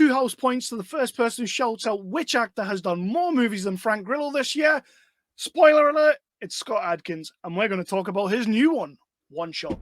2 house points to the first person who shouts out which actor has done more movies than Frank Grillo this year. Spoiler alert, it's Scott Adkins, and we're going to talk about his new one, One Shot.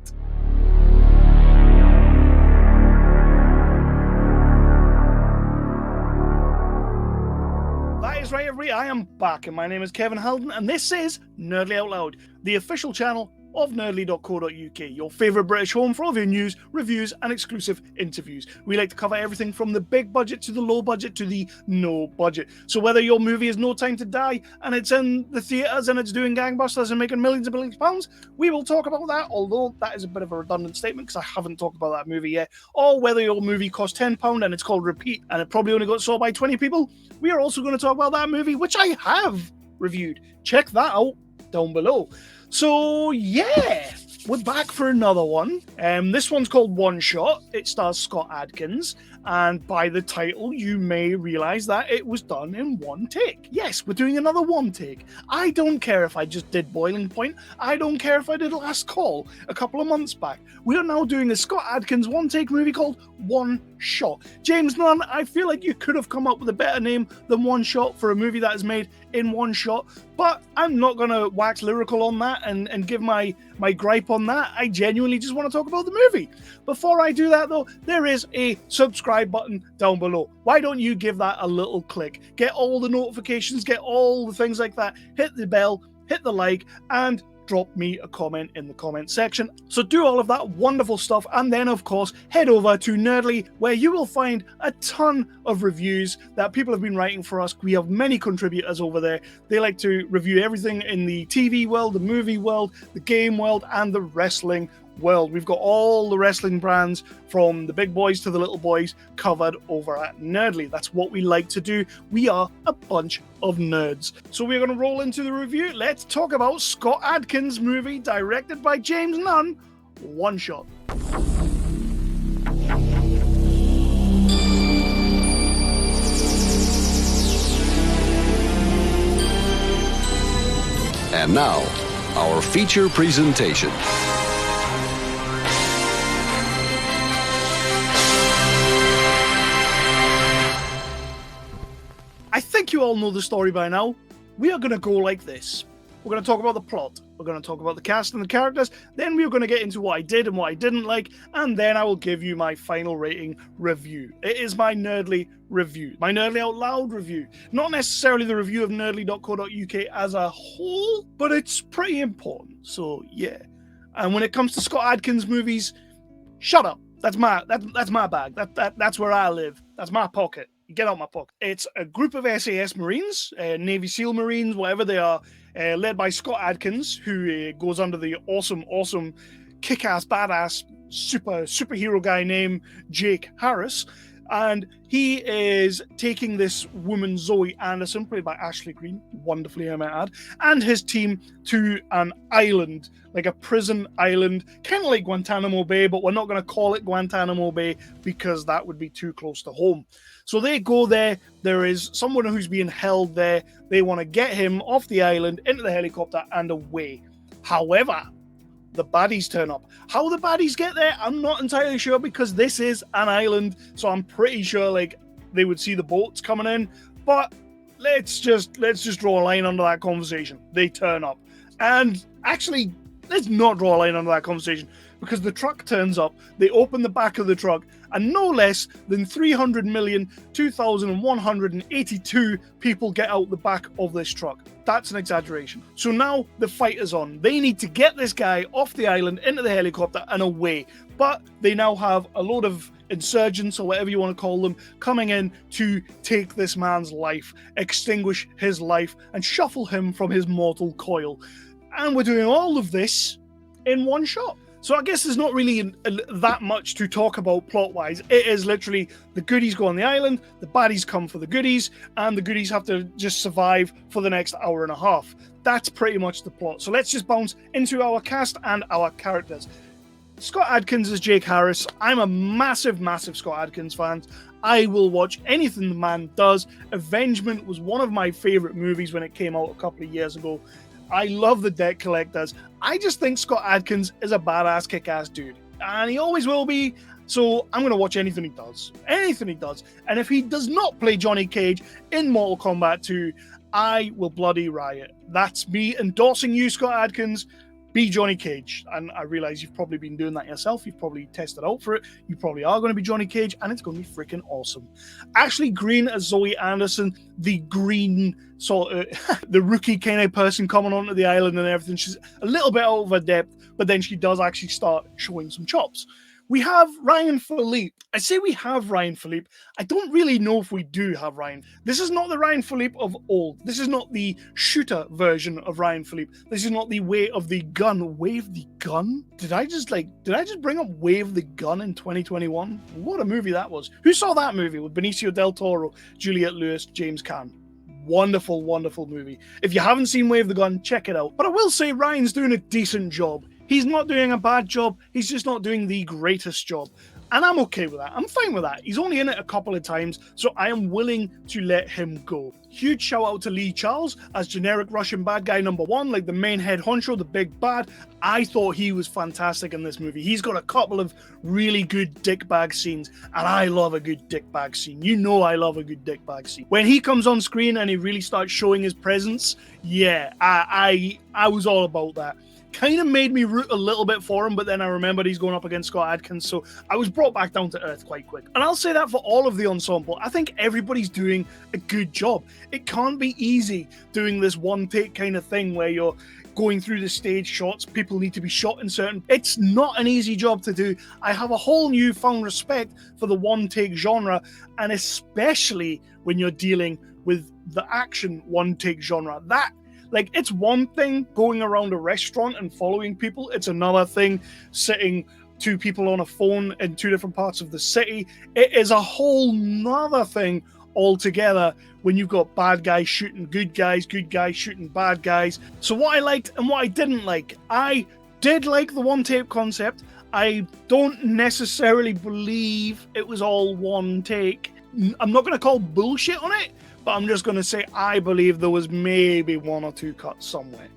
That is right, everybody. I am back, and my name is Kevin Halden, and this is Nerdly Out Loud, the official channel of nerdly.co.uk, your favourite British home for all of your news, reviews, and exclusive interviews. We like to cover everything from the big budget to the low budget to the no budget. So whether your movie is No Time to Die and it's in the theatres and it's doing gangbusters and making millions and millions of pounds, we will talk about that, although that is a bit of a redundant statement because I haven't talked about that movie yet. Or whether your movie cost £10 and it's called Repeat and it probably only got saw by 20 people, we are also going to talk about that movie, which I have reviewed. Check that out down below. So yeah, we're back for another one. This one's called One Shot. It stars Scott Adkins, and by the title you may realise that it was done in one take. Yes, we're doing another one take. I don't care if I just did Boiling Point. I don't care if I did Last Call a couple of months back. We are now doing a Scott Adkins one take movie called One Shot. James Nunn, I feel like you could have come up with a better name than One Shot for a movie that is made in one shot, but I'm not going to wax lyrical on that and give my gripe on that. I genuinely just want to talk about the movie. Before I do that though, there is a subscribe button down below. Why don't you give that a little click? Get all the notifications, get all the things like that, hit the bell, hit the like, and drop me a comment in the comment section. So do all of that wonderful stuff, and then of course head over to Nerdly, where you will find a ton of reviews that people have been writing for us. We have many contributors over there. They like to review everything in the TV world, the movie world, the game world, and the wrestling world. We've got all the wrestling brands from the big boys to the little boys covered over at Nerdly. That's what we like to do. We are a bunch of nerds. So we're going to roll into the review. Let's talk about Scott Adkins' movie directed by James Nunn, One Shot. And now, our feature presentation. I think you all know the story by now. We are going to go like this. We're going to talk about the plot. We're going to talk about the cast and the characters. Then we're going to get into what I did and what I didn't like. And then I will give you my final rating review. It is my Nerdly review. My Nerdly Out Loud review. Not necessarily the review of nerdly.co.uk as a whole, but it's pretty important. So yeah. And when it comes to Scott Adkins movies, shut up. That's my bag. That's where I live. That's my pocket. Get out my pocket. It's a group of SAS Marines, Navy SEAL Marines, whatever they are, led by Scott Adkins, who goes under the awesome, kick-ass, badass, superhero guy named Jake Harris. And he is taking this woman, Zoe Anderson, played by Ashley Greene, wonderfully I might add, and his team to an island, like a prison island, kind of like Guantanamo Bay, but we're not going to call it Guantanamo Bay because that would be too close to home. So they go there. There is someone who's being held there. They want to get him off the island, into the helicopter, and away. However, the baddies turn up. How the baddies get there, I'm not entirely sure because this is an island, so I'm pretty sure like they would see the boats coming in. But let's just draw a line under that conversation. They turn up, and actually, let's not draw a line under that conversation because the truck turns up. They open the back of the truck, and no less than 300,002,182 people get out the back of this truck. That's an exaggeration. So now the fight is on. They need to get this guy off the island, into the helicopter, and away. But they now have a load of insurgents, or whatever you want to call them, coming in to take this man's life, extinguish his life, and shuffle him from his mortal coil. And we're doing all of this in one shot. So I guess there's not really that much to talk about plot-wise. It is literally the goodies go on the island, the baddies come for the goodies, and the goodies have to just survive for the next hour and a half. That's pretty much the plot. So let's just bounce into our cast and our characters. Scott Adkins is Jake Harris. I'm a massive Scott Adkins fan. I will watch anything the man does. Avengement was one of my favorite movies when it came out a couple of years ago. I love The Debt Collectors. I just think Scott Adkins is a badass, kick-ass dude. And he always will be. So I'm going to watch anything he does. Anything he does. And if he does not play Johnny Cage in Mortal Kombat 2, I will bloody riot. That's me endorsing you, Scott Adkins. Be Johnny Cage. And I realize you've probably been doing that yourself. You've probably tested out for it. You probably are going to be Johnny Cage, and it's going to be freaking awesome. Ashley Greene as Zoe Anderson, the green sort of the rookie kind of person coming onto the island and everything. She's a little bit out of her depth, but then she does actually start showing some chops. We have Ryan Phillippe. I say we have Ryan Phillippe. I don't really know if we do have Ryan. This is not the Ryan Phillippe of old. This is not the shooter version of Ryan Phillippe. This is not the way of the gun. Wave the gun? Did I just bring up Wave the Gun in 2021? What a movie that was. Who saw that movie with Benicio del Toro, Juliette Lewis, James Caan? Wonderful, wonderful movie. If you haven't seen Wave the Gun, check it out. But I will say Ryan's doing a decent job. He's not doing a bad job. He's just not doing the greatest job. And I'm okay with that. I'm fine with that. He's only in it a couple of times, so I am willing to let him go. Huge shout out to Lee Charles as generic Russian bad guy number 1, like the main head honcho, the big bad. I thought he was fantastic in this movie. He's got a couple of really good dickbag scenes, and I love a good dickbag scene. You know I love a good dickbag scene. When he comes on screen and he really starts showing his presence, yeah, I was all about that. Kind of made me root a little bit for him, but then I remembered he's going up against Scott Adkins, so I was brought back down to earth quite quick. And I'll say that for all of the ensemble. I think everybody's doing a good job. It can't be easy doing this one-take kind of thing where you're going through the stage shots, people need to be shot in certain... It's not an easy job to do. I have a whole newfound respect for the one-take genre, and especially when you're dealing with the action one-take genre. Like, it's one thing going around a restaurant and following people. It's another thing sitting 2 people on a phone in 2 different parts of the city. It is a whole nother thing altogether when you've got bad guys shooting good guys shooting bad guys. So what I liked and what I didn't like. I did like the one-take concept. I don't necessarily believe it was all one take. I'm not going to call bullshit on it, but I'm just going to say I believe there was maybe 1 or 2 cuts somewhere.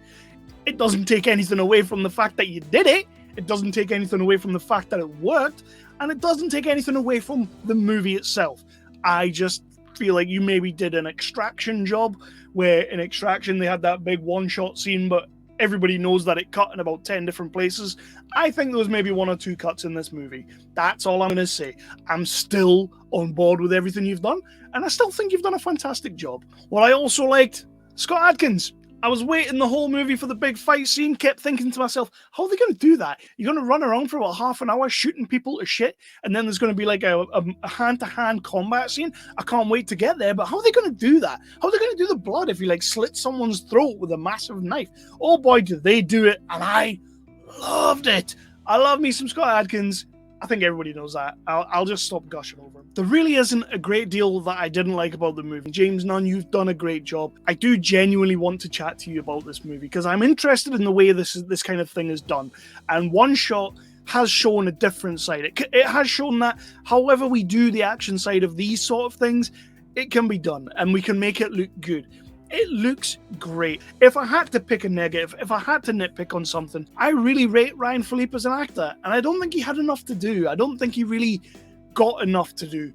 It doesn't take anything away from the fact that you did it. It doesn't take anything away from the fact that it worked. And it doesn't take anything away from the movie itself. I just feel like you maybe did an Extraction job, where in Extraction they had that big one-shot scene, but everybody knows that it cut in about 10 different places. I think there was maybe 1 or 2 cuts in this movie. That's all I'm going to say. I'm still on board with everything you've done, and I still think you've done a fantastic job. What I also liked, Scott Adkins. I was waiting the whole movie for the big fight scene, kept thinking to myself, how are they going to do that? You're going to run around for about half an hour shooting people to shit, and then there's going to be like a hand-to-hand combat scene? I can't wait to get there, but how are they going to do that? How are they going to do the blood if you like slit someone's throat with a massive knife? Oh boy, did they do it, and I loved it. I love me some Scott Adkins. I think everybody knows that. I'll just stop gushing over him. There really isn't a great deal that I didn't like about the movie. James Nunn, you've done a great job. I do genuinely want to chat to you about this movie because I'm interested in the way this kind of thing is done. And One Shot has shown a different side. It has shown that however we do the action side of these sort of things, it can be done and we can make it look good. It looks great. If I had to pick a negative, if I had to nitpick on something, I really rate Ryan Phillippe as an actor, and I don't think he had enough to do. I don't think he really got enough to do.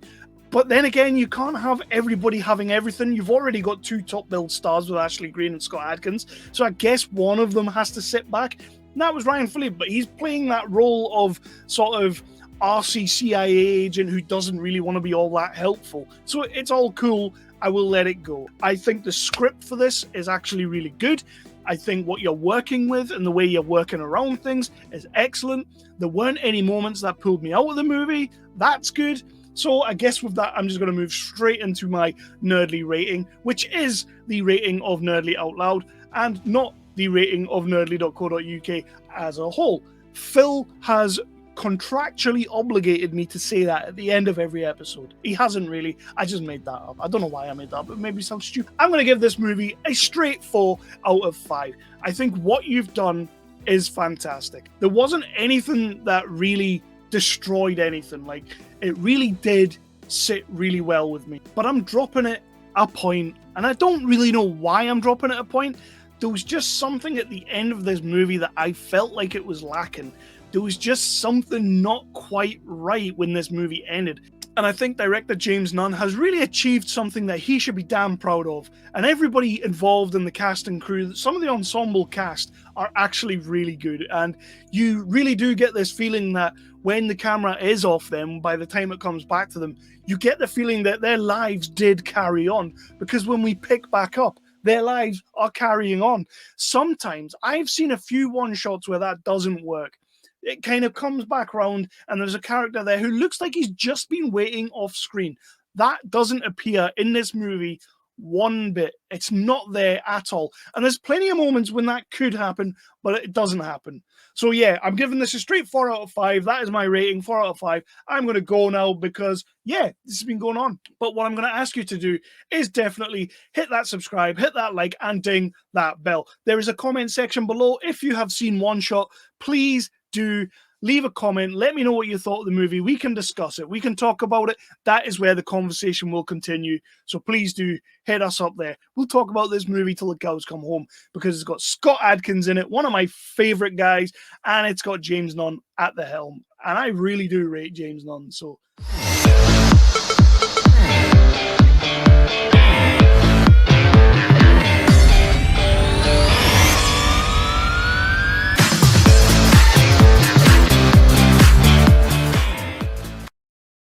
But then again, you can't have everybody having everything. You've already got 2 top-billed stars with Ashley Greene and Scott Adkins, so I guess one of them has to sit back. And that was Ryan Phillippe, but he's playing that role of sort of RC CIA agent who doesn't really want to be all that helpful. So it's all cool. I will let it go. I think the script for this is actually really good. I think what you're working with and the way you're working around things is excellent. There weren't any moments that pulled me out of the movie. That's good. So I guess with that, I'm just going to move straight into my Nerdly rating, which is the rating of Nerdly Out Loud and not the rating of Nerdly.co.uk as a whole. Phil has contractually obligated me to say that at the end of every episode. He hasn't really. I just made that up. I don't know why I made that up. It made me sound stupid. I'm going to give this movie a straight 4 out of 5. I think what you've done is fantastic. There wasn't anything that really destroyed anything. Like, it really did sit really well with me. But I'm dropping it a point, and I don't really know why I'm dropping it a point. There was just something at the end of this movie that I felt like it was lacking. there was just something not quite right when this movie ended. And I think director James Nunn has really achieved something that he should be damn proud of. And everybody involved in the cast and crew, some of the ensemble cast are actually really good. And you really do get this feeling that when the camera is off them, by the time it comes back to them, you get the feeling that their lives did carry on. Because when we pick back up, their lives are carrying on. Sometimes I've seen a few one-shots where that doesn't work. It kind of comes back around and there's a character there who looks like he's just been waiting off screen. That doesn't appear in this movie one bit. It's not there at all. And there's plenty of moments when that could happen, but it doesn't happen. So yeah, I'm giving this a straight 4 out of 5. That is my rating, 4 out of 5. I'm going to go now because, yeah, this has been going on. But what I'm going to ask you to do is definitely hit that subscribe, hit that like, and ding that bell. There is a comment section below. If you have seen One Shot, please do leave a comment. Let me know what you thought of the movie. We can discuss it. We can talk about it. That is where the conversation will continue. So please do hit us up there. We'll talk about this movie till the cows come home because it's got Scott Adkins in it, one of my favorite guys, and it's got James Nunn at the helm. And I really do rate James Nunn. So